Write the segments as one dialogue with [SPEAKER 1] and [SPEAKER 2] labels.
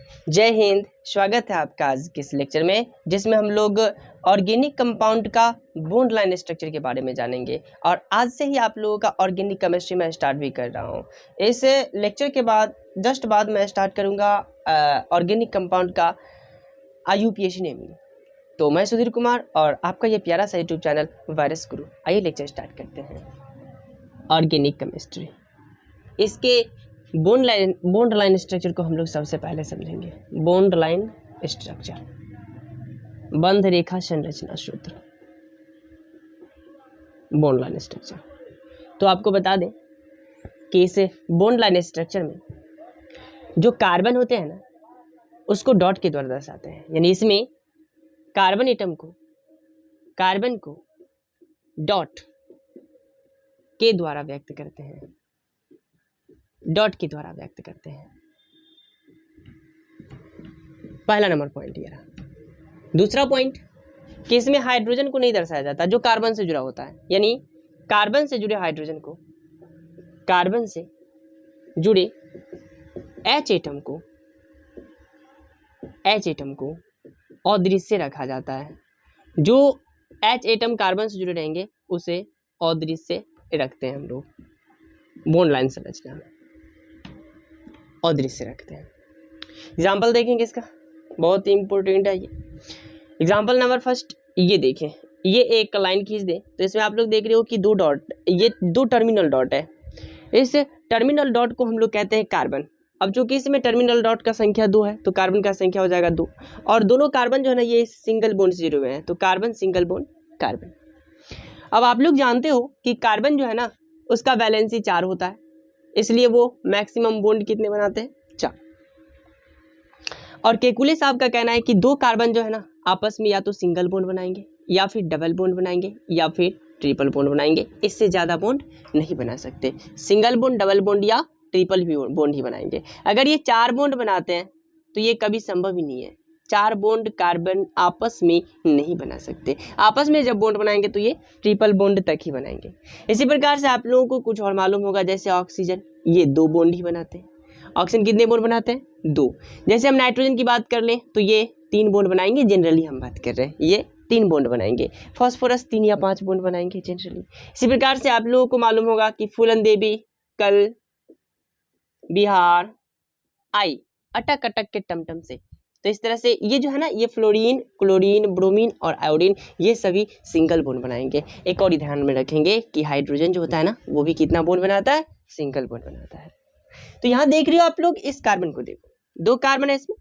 [SPEAKER 1] जय हिंद। स्वागत है आपका आज के इस लेक्चर में, जिसमें हम लोग ऑर्गेनिक कंपाउंड का बॉन्ड लाइन स्ट्रक्चर के बारे में जानेंगे। और आज से ही आप लोगों का ऑर्गेनिक केमिस्ट्री में स्टार्ट भी कर रहा हूँ। इस लेक्चर के बाद जस्ट बाद मैं स्टार्ट करूँगा ऑर्गेनिक कंपाउंड का IUPAC नेमिंग। तो मैं सुधीर कुमार और आपका ये प्यारा सा यूट्यूब चैनल वायरस गुरु। आइए लेक्चर स्टार्ट करते हैं। ऑर्गेनिक केमिस्ट्री, इसके बॉन्ड लाइन स्ट्रक्चर को हम लोग सबसे पहले समझेंगे। बॉन्ड लाइन स्ट्रक्चर, बंध रेखा संरचना सूत्र, बॉन्ड लाइन स्ट्रक्चर। तो आपको बता दें कि इस बॉन्ड लाइन स्ट्रक्चर में जो कार्बन होते हैं ना, उसको डॉट के द्वारा दर्शाते हैं। यानी इसमें कार्बन को डॉट के द्वारा व्यक्त करते हैं, डॉट के द्वारा व्यक्त करते हैं। पहला नंबर पॉइंट ये रहा। दूसरा पॉइंट कि इसमें हाइड्रोजन को नहीं दर्शाया जाता जो कार्बन से जुड़ा होता है। यानी कार्बन से जुड़े हाइड्रोजन को, कार्बन से जुड़े H एटम को अदृश्य रखा जाता है। जो H एटम कार्बन से जुड़े रहेंगे उसे अदृश्य रखते हैं हम लोग, बॉन्ड लाइन संरचना में अदृश्य रखते हैं। एग्जाम्पल देखेंगे इसका, बहुत ही इंपॉर्टेंट है ये। एग्जाम्पल नंबर फर्स्ट, ये देखें, ये एक लाइन खींच दें तो इसमें आप लोग देख रहे हो कि दो डॉट, ये दो टर्मिनल डॉट है। इस टर्मिनल डॉट को हम लोग कहते हैं कार्बन। अब चूंकि इसमें टर्मिनल डॉट का संख्या 2 है तो कार्बन का संख्या हो जाएगा 2, और दोनों कार्बन जो है ना ये सिंगल बॉन्ड से जुड़े हुए हैं, तो कार्बन सिंगल बॉन्ड कार्बन। अब आप लोग जानते हो कि कार्बन जो है ना उसका वैलेंसी 4 होता है, इसलिए वो मैक्सिमम बॉन्ड कितने बनाते हैं, 4। और केकुले साहब का कहना है कि 2 कार्बन जो है ना आपस में या तो सिंगल बॉन्ड बनाएंगे या फिर डबल बॉन्ड बनाएंगे या फिर ट्रिपल बॉन्ड बनाएंगे। इससे ज़्यादा बॉन्ड नहीं बना सकते। सिंगल बॉन्ड, डबल बॉन्ड या ट्रिपल बॉन्ड ही बनाएंगे। अगर ये 4 बॉन्ड बनाते हैं तो ये कभी संभव ही नहीं है। 4 बॉन्ड कार्बन आपस में नहीं बना सकते। आपस में जब बॉन्ड बनाएंगे तो ये ट्रिपल बॉन्ड तक ही बनाएंगे। इसी प्रकार से आप लोगों को कुछ और मालूम होगा, जैसे ऑक्सीजन, ये 2 बॉन्ड ही बनाते हैं। ऑक्सीजन कितने बॉन्ड बनाते हैं, 2। जैसे हम नाइट्रोजन की बात कर लें तो ये 3 बॉन्ड बनाएंगे। जनरली हम बात कर रहे हैं, ये 3 बॉन्ड बनाएंगे। फास्फोरस 3 या 5 बॉन्ड बनाएंगे जनरली। इसी प्रकार से आप लोगों को मालूम होगा कि फूलन देवी, कल, बिहार, आई, अटक अटक के टमटम से। तो इस तरह से ये जो है ना, ये फ्लोरीन, क्लोरीन, ब्रोमीन और आयोडीन, ये सभी सिंगल बॉन्ड बनाएंगे। एक और ध्यान में रखेंगे कि हाइड्रोजन जो होता है ना वो भी कितना बॉन्ड बनाता है, सिंगल बॉन्ड बनाता है। तो यहाँ देख रहे हो आप लोग, इस कार्बन को देखो, 2 कार्बन है इसमें।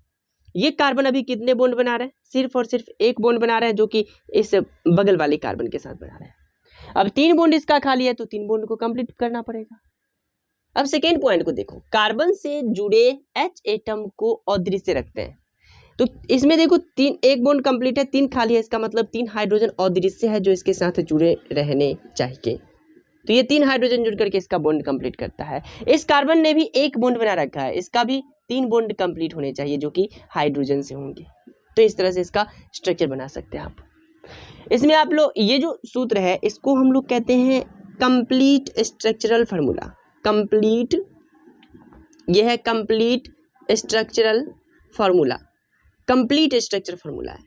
[SPEAKER 1] ये कार्बन अभी कितने बॉन्ड बना रहे हैं, सिर्फ और सिर्फ 1 बॉन्ड बना रहे हैं, जो कि इस बगल वाले कार्बन के साथ बना रहे हैं। अब 3 बॉन्ड इसका खाली है तो 3 बॉन्ड को कंप्लीट करना पड़ेगा। अब सेकेंड पॉइंट को देखो, कार्बन से जुड़े H एटम को अदृश्य रखते हैं। तो इसमें देखो 1 बॉन्ड कंप्लीट है, 3 खाली है, इसका मतलब 3 हाइड्रोजन अदृश्य है जो इसके साथ जुड़े रहने चाहिए। तो ये 3 हाइड्रोजन जुड़ करके इसका बॉन्ड कंप्लीट करता है। इस कार्बन ने भी 1 बॉन्ड बना रखा है, इसका भी 3 बॉन्ड कंप्लीट होने चाहिए जो कि हाइड्रोजन से होंगे। तो इस तरह से इसका स्ट्रक्चर बना सकते हैं आप। इसमें आप लोग ये जो सूत्र है इसको हम लोग कहते हैं कंप्लीट स्ट्रक्चरल फार्मूला। कंप्लीट, यह है complete structural formula, complete structure formula है।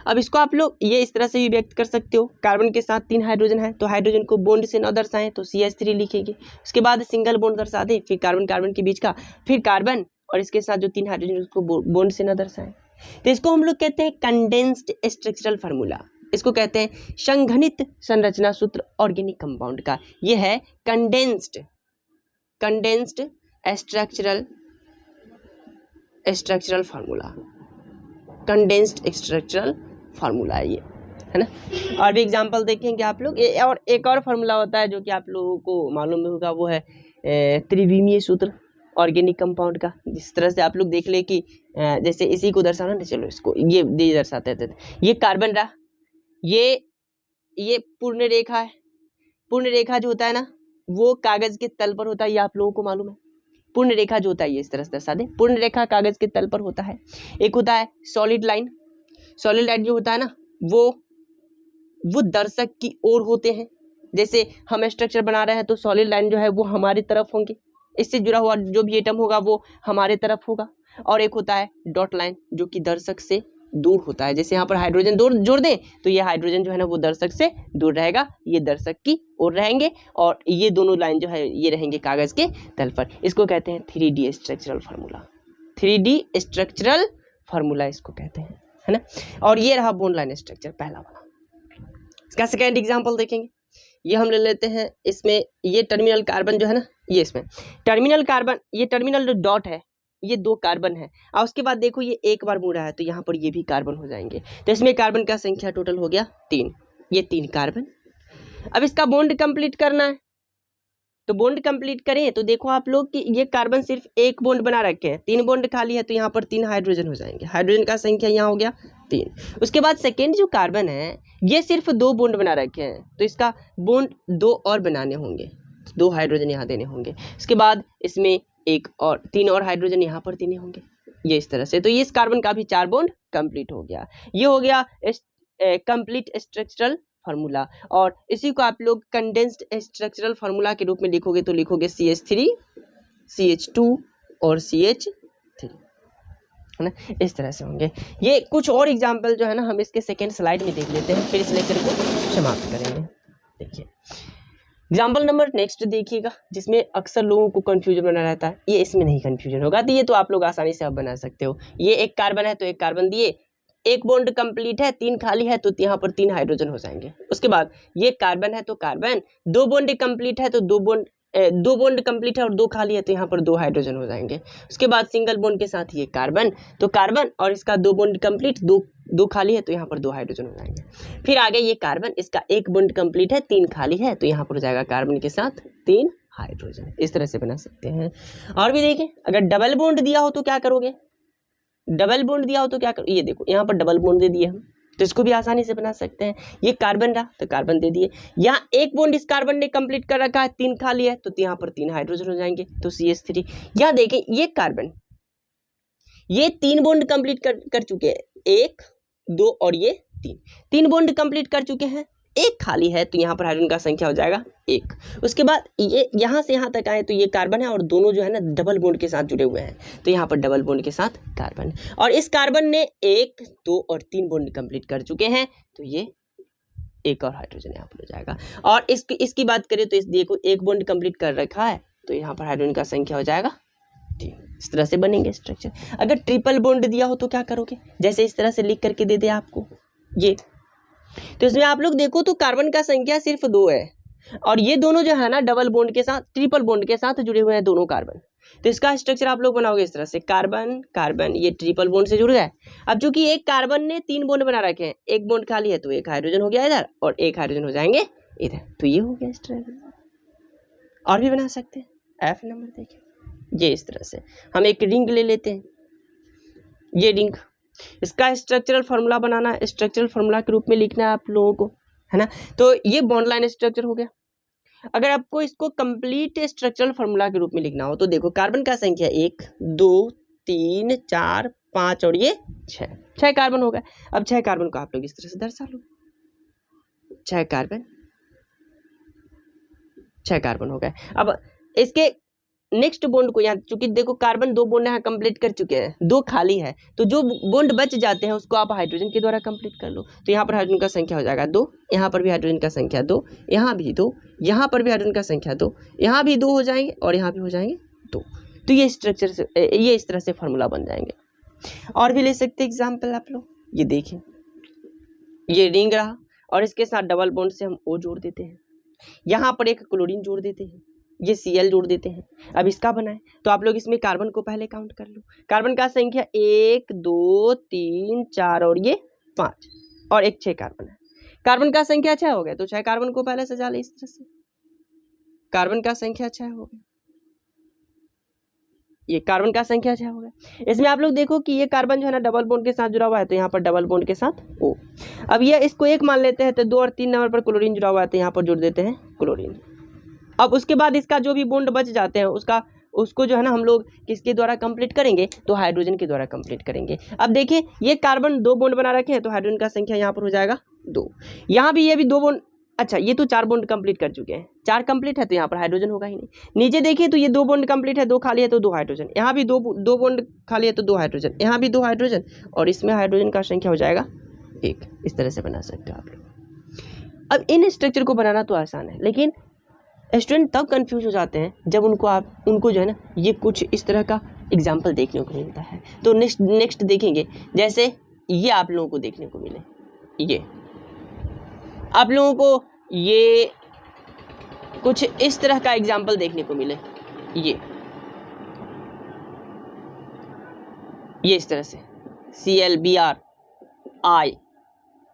[SPEAKER 1] अब इसको आप लोग ये इस तरह से भी व्यक्त कर सकते हो, कार्बन के साथ 3 हाइड्रोजन है तो हाइड्रोजन को बॉन्ड से न दर्शाएं तो CH3 लिखेंगे। उसके बाद सिंगल बॉन्ड दर्शा दें, फिर कार्बन कार्बन के बीच का, फिर कार्बन और इसके साथ जो 3 हाइड्रोजन उसको बॉन्ड से न दर्शाएं। तो इसको हम लोग कहते हैं कंडेंस्ड स्ट्रक्चरल फार्मूला। इसको कहते हैं संघनित संरचना सूत्र ऑर्गेनिक कंपाउंड का। ये है condensed structural formula, condensed structural formula है ये, है ना। और भी एग्जांपल देखेंगे आप लोग। और एक और फार्मूला होता है जो कि आप लोगों को मालूम होगा, वो है त्रिविमीय सूत्र ऑर्गेनिक कंपाउंड का। जिस तरह से आप लोग देख ले कि जैसे इसी को दर्शाना ना, चलो इसको ये दर्शाते थे। ये कार्बन रहा, ये पूर्ण रेखा है। पूर्ण रेखा जो होता है ना वो कागज के तल पर होता है, ये आप लोगों को मालूम है। पूर्ण रेखा जो होता है ये इस तरह से दर्शा दे, पूर्ण रेखा कागज के तल पर होता है। एक होता है सॉलिड लाइन। सॉलिड लाइन जो होता है ना वो दर्शक की ओर होते हैं। जैसे हम स्ट्रक्चर बना रहे हैं तो सॉलिड लाइन जो है वो हमारी तरफ होंगे, इससे जुड़ा हुआ जो भी एटम होगा वो हमारे तरफ होगा, और एक होता है डॉट लाइन जो कि दर्शक से दूर होता है। जैसे यहाँ पर हाइड्रोजन जोड़ दें तो ये हाइड्रोजन जो है ना वो दर्शक से दूर रहेगा, ये दर्शक की ओर रहेंगे, और ये दोनों लाइन जो है ये रहेंगे कागज के तल पर। इसको कहते हैं 3D structural formula. 3D structural formula इसको कहते हैं, है ना। और ये रहा बॉन्ड लाइन स्ट्रक्चर पहला वाला। इसका सेकेंड एग्जाम्पल देखेंगे, ये हम ले लेते हैं। इसमें ये टर्मिनल कार्बन जो है ना, ये इसमें टर्मिनल कार्बन, ये टर्मिनल जो डॉट है ये 2 कार्बन है, और उसके बाद देखो ये एक बार मुड़ा है तो यहाँ पर ये भी कार्बन हो जाएंगे। तो इसमें कार्बन का संख्या टोटल हो गया 3, ये 3 कार्बन। अब इसका बॉन्ड कंप्लीट करना है, तो बॉन्ड कंप्लीट करें तो देखो आप लोग कि ये कार्बन सिर्फ एक बॉन्ड बना रखे हैं, 3 बॉन्ड खाली है तो यहाँ पर 3 हाइड्रोजन हो जाएंगे। हाइड्रोजन का संख्या यहाँ हो गया 3। उसके बाद सेकेंड जो कार्बन है ये सिर्फ 2 बॉन्ड बना रखे हैं, तो इसका बॉन्ड 2 और बनाने होंगे, 2 हाइड्रोजन यहाँ देने होंगे। इसके बाद इसमें 1 और 3 और हाइड्रोजन यहाँ पर देने होंगे, ये इस तरह से। तो ये इस कार्बन का भी 4 बॉन्ड कंप्लीट हो गया। ये हो गया कंप्लीट स्ट्रक्चरल फार्मूला, और इसी को आप लोग कंडेंस्ड स्ट्रक्चरल फार्मूला के रूप में लिखोगे तो लिखोगे CH3 CH2 और CH3, है ना। इस तरह से होंगे। ये कुछ और एग्जाम्पल जो है ना हम इसके सेकेंड स्लाइड में देख लेते हैं, फिर इस लेक्चर को समाप्त करेंगे। देखिए एग्जाम्पल नंबर नेक्स्ट देखिएगा, जिसमें अक्सर लोगों को कंफ्यूजन बना रहता है, ये इसमें नहीं कंफ्यूजन होगा, तो ये तो आप लोग आसानी से अब बना सकते हो। ये एक कार्बन है तो एक कार्बन दिए, एक बॉन्ड कंप्लीट है, 3 खाली है तो यहाँ पर 3 हाइड्रोजन हो जाएंगे। उसके बाद ये कार्बन है तो कार्बन, 2 बॉन्ड कंप्लीट है तो 2 बॉन्ड कंप्लीट है और 2 खाली है तो यहाँ पर 2 हाइड्रोजन हो जाएंगे। उसके बाद सिंगल बॉन्ड के साथ ये कार्बन, तो कार्बन और इसका 2 बॉन्ड कंप्लीट, 2 खाली है तो यहाँ पर 2 हाइड्रोजन हो जाएंगे। फिर आगे ये कार्बन, इसका 1 बॉन्ड कंप्लीट है, 3 खाली है तो यहाँ पर हो जाएगा कार्बन के साथ 3 हाइड्रोजन। इस तरह से बना सकते हैं। और भी देखें, अगर डबल बॉन्ड दिया हो तो क्या करोगे, डबल बॉन्ड दिया हो तो क्या करो, ये देखो यहाँ पर डबल बॉन्ड दे दिए हम, तो इसको भी आसानी से बना सकते हैं। ये कार्बन रहा तो कार्बन दे दिए, यहाँ 1 बॉन्ड इस कार्बन ने कंप्लीट कर रखा है, 3 खाली है तो यहाँ पर 3 हाइड्रोजन हो जाएंगे, तो CH3। यहाँ देखें ये कार्बन, ये 3 बॉन्ड कंप्लीट कर चुके हैं, 1 2 और ये 3 बॉन्ड कंप्लीट कर चुके हैं, 1 खाली है तो यहाँ पर हाइड्रोजन का संख्या हो जाएगा 1। उसके बाद ये यहाँ से यहाँ तक आए तो ये कार्बन है और दोनों जो है ना डबल बॉन्ड के साथ जुड़े हुए हैं, तो यहाँ पर डबल बॉन्ड के साथ कार्बन, और इस कार्बन ने 1 2 और 3 बॉन्ड कंप्लीट कर चुके हैं, तो ये 1 और हाइड्रोजन यहाँ पर हो जाएगा। और इसकी बात करें तो इस देखो 1 बॉन्ड कंप्लीट कर रखा है तो यहाँ पर हाइड्रोजन का संख्या हो जाएगा 3। इस तरह से बनेंगे स्ट्रक्चर। अगर ट्रिपल बॉन्ड दिया हो तो क्या करोगे, जैसे इस तरह से लिख करके दे दे आपको ये, तो इसमें आप लोग देखो तो कार्बन का संख्या सिर्फ 2 है, और ये दोनों जो है ना डबल बॉन्ड के साथ, ट्रिपल बॉन्ड के साथ जुड़े हुए हैं दोनों कार्बन। तो इसका स्ट्रक्चर आप लोग बनाओगे इस तरह से, कार्बन कार्बन, ये ट्रिपल बॉन्ड से जुड़ गया है। अब चूंकि एक कार्बन ने 3 बॉन्ड बना रखे हैं, 1 बॉन्ड खाली है तो 1 हाइड्रोजन हो गया इधर और 1 हाइड्रोजन हो जाएंगे इधर, तो ये हो गया स्ट्रक्चर। और भी बना सकते हैं। F नंबर देखिए, ये इस तरह से हम एक रिंग ले लेते हैं, ये रिंग, इसका स्ट्रक्चरल फार्मूला बनाना है, स्ट्रक्चरल फार्मूला के रूप में लिखना है आप लोगों को, है ना। तो ये बॉन्ड लाइन स्ट्रक्चर हो गया। अगर आपको इसको कंप्लीट स्ट्रक्चरल फार्मूला के रूप में लिखना हो तो देखो कार्बन का संख्या 1 2 3 4 5 और ये 6 कार्बन हो गए। अब 6 कार्बन को आप लोग इस तरह से दर्शा लो, 6 कार्बन हो गए। अब इसके नेक्स्ट बॉन्ड को यहाँ, चूंकि देखो कार्बन 2 बॉन्ड यहाँ कंप्लीट कर चुके हैं, 2 खाली है, तो जो बॉन्ड बच जाते हैं उसको आप हाइड्रोजन के द्वारा कंप्लीट कर लो। तो यहाँ पर हाइड्रोजन का संख्या हो जाएगा 2, यहाँ पर भी हाइड्रोजन का संख्या 2, यहाँ भी 2, यहाँ पर भी हाइड्रोजन का संख्या 2, यहाँ भी 2 हो जाएंगे और यहाँ भी हो जाएंगे 2। तो ये स्ट्रक्चर से ये इस तरह से फार्मूला बन जाएंगे। और भी ले सकते हैं एग्जाम्पल आप लोग, ये देखें, ये रिंग रहा और इसके साथ डबल बॉन्ड से हम O जोड़ देते हैं, यहाँ पर एक क्लोरीन जोड़ देते हैं, ये Cl जोड़ देते हैं। अब इसका बनाए तो आप लोग इसमें कार्बन को पहले काउंट कर लो, कार्बन का संख्या 1 2 3 4 और ये 5 और एक 6 कार्बन है। कार्बन का संख्या 6 हो गया तो 6 कार्बन को पहले सजा ले इस तरह से, कार्बन का संख्या 6 हो गया, ये कार्बन का संख्या 6 हो गया। इसमें आप लोग देखो कि ये कार्बन जो है ना डबल बॉन्ड के साथ जुड़ा हुआ है, तो यहाँ पर डबल बॉन्ड के साथ O। अब ये इसको 1 मान लेते हैं तो 2 और 3 नंबर पर क्लोरीन जुड़ा हुआ है, तो यहाँ पर जोड़ देते हैं क्लोरीन। अब उसके बाद इसका जो भी बॉन्ड बच जाते हैं उसको जो है ना हम लोग किसके द्वारा कंप्लीट करेंगे, तो हाइड्रोजन के द्वारा कंप्लीट करेंगे। अब देखिए ये कार्बन 2 बॉन्ड बना रखे हैं तो हाइड्रोजन का संख्या यहाँ पर हो जाएगा 2, यहाँ भी ये भी 2 बॉन्ड अच्छा ये तो 4 बॉन्ड कंप्लीट कर चुके हैं, 4 कंप्लीट है तो यहाँ पर हाइड्रोजन होगा ही नहीं। नीचे देखिए तो ये 2 बॉन्ड कंप्लीट है, 2 खाली है तो 2 हाइड्रोजन, यहाँ भी दो बॉन्ड खाली है तो 2 हाइड्रोजन, यहाँ भी 2 हाइड्रोजन, और इसमें हाइड्रोजन का संख्या हो जाएगा 1। इस तरह से बना सकते हो आप लोग। अब इन स्ट्रक्चर को बनाना तो आसान है, लेकिन स्टूडेंट तब कंफ्यूज हो जाते हैं जब उनको जो है ना ये कुछ इस तरह का एग्जाम्पल देखने को मिलता है। तो नेक्स्ट देखेंगे, जैसे ये आप लोगों को देखने को मिले, ये आप लोगों को ये कुछ इस तरह का एग्जाम्पल देखने को मिले, ये इस तरह से ClBrI,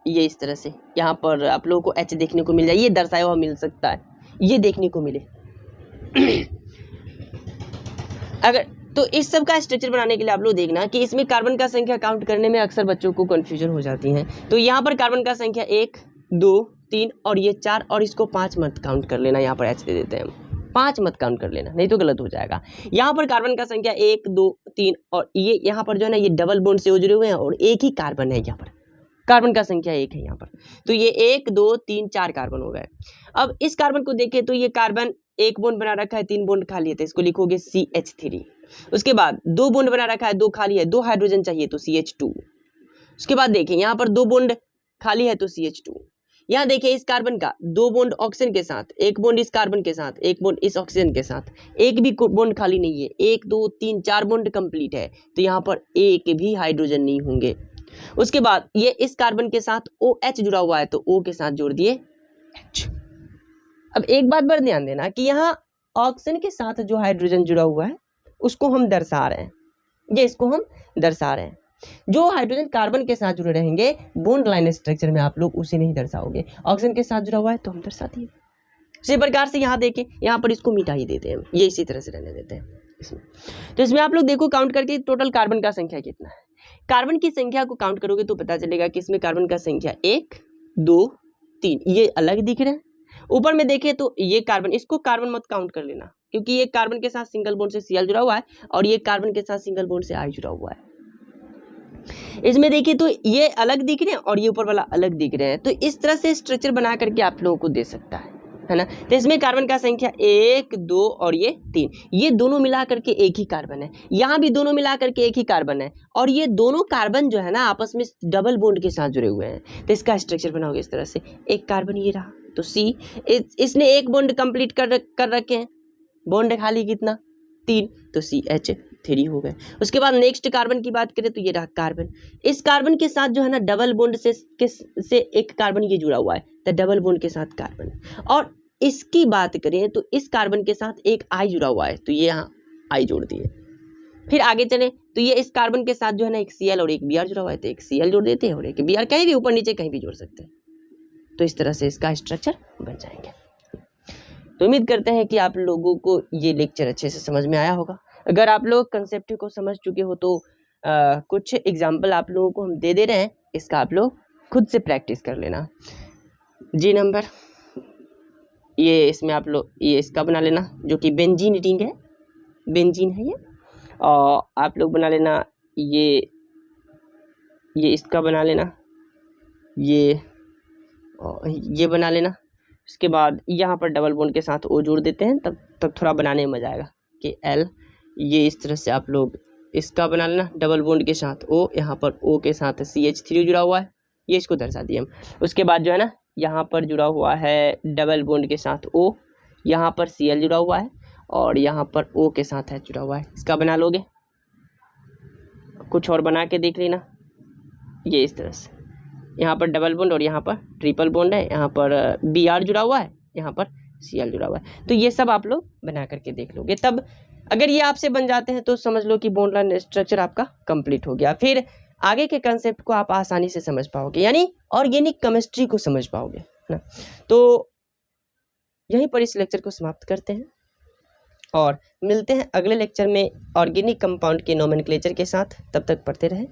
[SPEAKER 1] ये इस तरह से यहाँ पर आप लोगों को H देखने को मिल जाए, ये दर्शाया हुआ मिल सकता है, ये देखने को मिले। अगर तो इस सब का स्ट्रक्चर बनाने के लिए आप लोग देखना कि इसमें कार्बन का संख्या काउंट करने में अक्सर बच्चों को कन्फ्यूजन हो जाती है। तो यहाँ पर कार्बन का संख्या 1 2 3 और ये 4, और इसको 5 मत काउंट कर लेना, यहाँ पर H दे देते हैं हम, 5 मत काउंट कर लेना, नहीं तो गलत हो जाएगा। यहाँ पर कार्बन का संख्या 1 2 3 और ये यहाँ पर जो है ना ये डबल बॉन्ड से जुड़े हुए हैं और एक ही कार्बन है, यहाँ पर कार्बन का संख्या 1 है यहाँ पर, तो ये 1 2 3 4 कार्बन हो गए। अब इस कार्बन को देखें तो ये कार्बन 1 बॉन्ड बना रखा है, 3 बॉन्ड खाली है तो इसको लिखोगे CH3। उसके बाद 2 बॉन्ड बना रखा है, 2 खाली है, 2 हाइड्रोजन चाहिए तो CH2। उसके बाद देखें यहाँ पर 2 बॉन्ड खाली है तो CH2। यहाँ देखिए इस कार्बन का 2 बॉन्ड ऑक्सीजन के साथ, 1 बॉन्ड इस कार्बन के साथ, 1 बॉन्ड इस ऑक्सीजन के साथ, एक भी बॉन्ड खाली नहीं है, 1 2 3 4 बॉन्ड कंप्लीट है, तो यहाँ पर एक भी हाइड्रोजन नहीं होंगे। उसके बाद ये इस कार्बन के साथ OH जुड़ा हुआ है तो O के साथ जोड़ दिए H। अब एक बात पर ध्यान देना कि यहाँ ऑक्सीजन के साथ जो हाइड्रोजन जुड़ा हुआ है उसको हम दर्शा रहे हैं, ये इसको हम दर्शा रहे हैं। जो हाइड्रोजन कार्बन के साथ जुड़े रहेंगे बॉन्ड लाइन स्ट्रक्चर में आप लोग उसे नहीं दर्शाओगे, ऑक्सीजन के साथ जुड़ा हुआ है तो हम दर्शा दिए। इसी प्रकार से यहाँ देखें, यहाँ पर इसको मिटा ही देते हैं, ये इसी तरह से रहने देते हैं इसमें। तो इसमें आप लोग देखो काउंट करके टोटल कार्बन का संख्या कितना है। कार्बन की संख्या को काउंट करोगे तो पता चलेगा कि इसमें कार्बन का संख्या 1 2 3 ये अलग दिख रहे हैं। ऊपर में देखें तो ये कार्बन, इसको कार्बन मत काउंट कर लेना क्योंकि ये कार्बन के साथ सिंगल बॉन्ड से Cl जुड़ा हुआ है और ये कार्बन के साथ सिंगल बॉन्ड से I जुड़ा हुआ है। इसमें देखिए तो ये अलग दिख रहे हैं और ये ऊपर वाला अलग दिख रहे हैं, तो इस तरह से स्ट्रक्चर बना करके आप लोगों को दे सकता है ना। तो इसमें कार्बन का संख्या 1 2 और ये 3, ये दोनों मिला करके एक ही कार्बन है, यहाँ भी दोनों मिला करके एक ही कार्बन है, और ये दोनों कार्बन जो है ना आपस में डबल बॉन्ड के साथ जुड़े हुए हैं। तो इसका स्ट्रक्चर बनाओगे इस तरह से, एक कार्बन ये रहा तो C, इसने एक बॉन्ड कंप्लीट कर रखे हैं, बॉन्ड खाली कितना 3 तो CH3 हो गए। उसके बाद नेक्स्ट कार्बन की बात करें तो ये रहा कार्बन, इस कार्बन के साथ जो है ना डबल बॉन्ड से एक कार्बन ये जुड़ा हुआ है तो डबल बॉन्ड के साथ कार्बन। और इसकी बात करें तो इस कार्बन के साथ एक I जुड़ा हुआ है तो ये यहाँ I जोड़ दिए। फिर आगे चले तो ये इस कार्बन के साथ जो है ना एक Cl और एक Br जुड़ा हुआ है तो एक Cl जोड़ देते हैं और एक Br, कहीं भी ऊपर नीचे कहीं भी जोड़ सकते हैं। तो इस तरह से इसका स्ट्रक्चर बन जाएंगे। तो उम्मीद करते हैं कि आप लोगों को ये लेक्चर अच्छे से समझ में आया होगा। अगर आप लोग कंसेप्ट को समझ चुके हो तो कुछ एग्जाम्पल आप लोगों को हम दे रहे हैं, इसका आप लोग खुद से प्रैक्टिस कर लेना। G नंबर ये इसमें आप लोग ये इसका बना लेना जो कि बेंजीन रिंग है, बेंजीन है ये, और आप लोग बना लेना ये इसका बना लेना, ये बना लेना। उसके बाद यहाँ पर डबल बॉन्ड के साथ O जोड़ देते हैं, तब थोड़ा बनाने में मजा आएगा कि L, ये इस तरह से आप लोग इसका बना लेना डबल बॉन्ड के साथ O, यहाँ पर O के साथ CH3 जुड़ा हुआ है, ये इसको दर्शा दिए हम। उसके बाद जो है ना यहाँ पर जुड़ा हुआ है डबल बॉन्ड के साथ O, यहाँ पर Cl जुड़ा हुआ है और यहाँ पर O के साथ H जुड़ा हुआ है, इसका बना लोगे। कुछ और बना के देख लेना, ये इस तरह से यहाँ पर डबल बॉन्ड और यहाँ पर ट्रिपल बॉन्ड है, यहाँ पर Br जुड़ा हुआ है, यहाँ पर Cl जुड़ा हुआ है। तो ये सब आप लोग बना करके देख लोगे, तब अगर ये आपसे बन जाते हैं तो समझ लो कि बॉन्ड लाइन स्ट्रक्चर आपका कंप्लीट हो गया। फिर आगे के कंसेप्ट को आप आसानी से समझ पाओगे, यानी ऑर्गेनिक केमिस्ट्री को समझ पाओगे, है ना। तो यहीं पर इस लेक्चर को समाप्त करते हैं और मिलते हैं अगले लेक्चर में ऑर्गेनिक कंपाउंड के नोमेनक्लेचर के साथ। तब तक पढ़ते रहें।